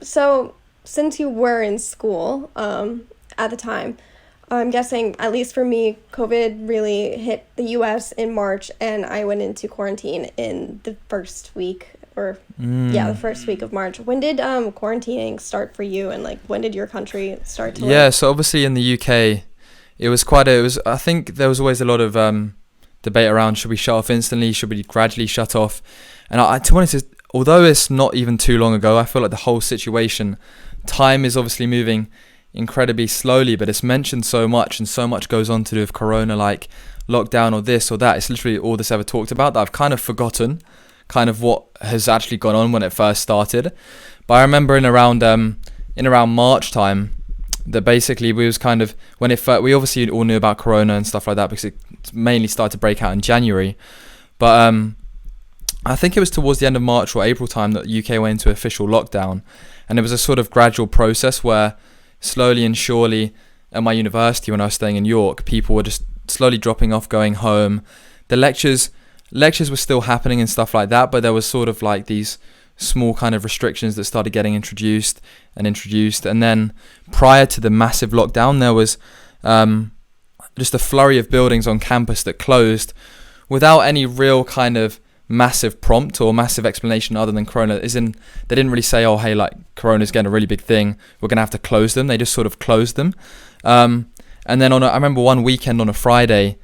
So since you were in school at the time, I'm guessing, at least for me, COVID really hit the US in March, and I went into quarantine in the first week, the first week of March. When did quarantining start for you, and like when did your country start to So obviously in the UK, I think there was always a lot of debate around, should we shut off instantly, should we gradually shut off? And to be honest, although it's not even too long ago, I feel like the whole situation, time is obviously moving incredibly slowly, but it's mentioned so much, and so much goes on to do with corona, like lockdown or this or that. It's literally all this ever talked about that I've kind of forgotten kind of what has actually gone on when it first started. But I remember in around March time, that basically we was kind of, when it first, we obviously all knew about corona and stuff like that because it mainly started to break out in January. But I think it was towards the end of March or April time that the UK went into official lockdown, and it was a sort of gradual process where slowly and surely at my university when I was staying in York, people were just slowly dropping off, going home. The lectures were still happening and stuff like that, but there was sort of like these small kind of restrictions that started getting introduced. And then prior to the massive lockdown, there was just a flurry of buildings on campus that closed without any real kind of massive prompt or massive explanation other than corona. They didn't really say, oh hey, like corona's getting a really big thing, we're gonna have to close them. They just sort of closed them. And then I remember one weekend on a Friday,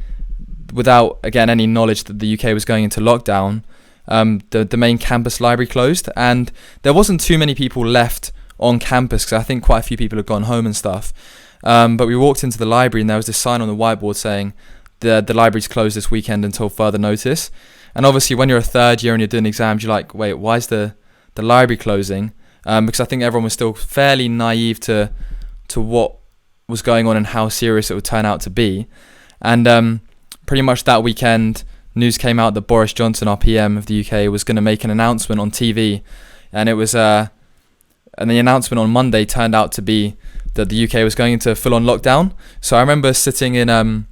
without again any knowledge that the UK was going into lockdown, the main campus library closed, and there wasn't too many people left on campus because I think quite a few people had gone home and stuff. But we walked into the library and there was this sign on the whiteboard saying the library's closed this weekend until further notice. And obviously when you're a third year and you're doing exams, you're like, wait, why is the library closing? Because I think everyone was still fairly naive to what was going on and how serious it would turn out to be. And pretty much that weekend, news came out that Boris Johnson, our PM of the UK, was going to make an announcement on TV. And it was and the announcement on Monday turned out to be that the UK was going into full-on lockdown. So I remember sitting in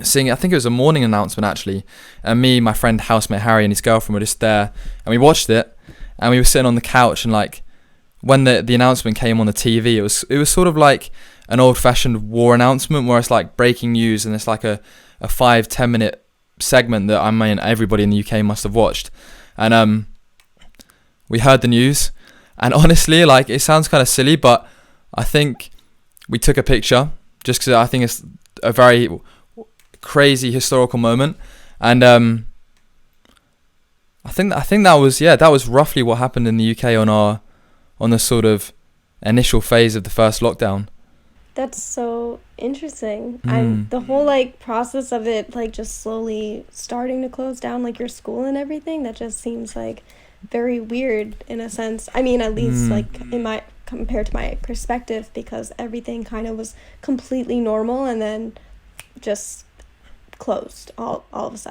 seeing, I think it was a morning announcement actually, and me, my friend housemate Harry and his girlfriend were just there, and we watched it, and we were sitting on the couch, and like when the announcement came on the TV, it was sort of like an old-fashioned war announcement where it's like breaking news, and it's like a 5-10 minute segment that I mean everybody in the UK must have watched. And we heard the news, and honestly, like, it sounds kind of silly, but I think we took a picture just because I think it's a very crazy historical moment. And I think that was roughly what happened in the UK on the sort of initial phase of the first lockdown. That's so interesting. And the whole like process of it, like just slowly starting to close down like your school and everything, that just seems like very weird in a sense. I mean, at least like compared to my perspective, because everything kind of was completely normal and then just closed all of a sudden.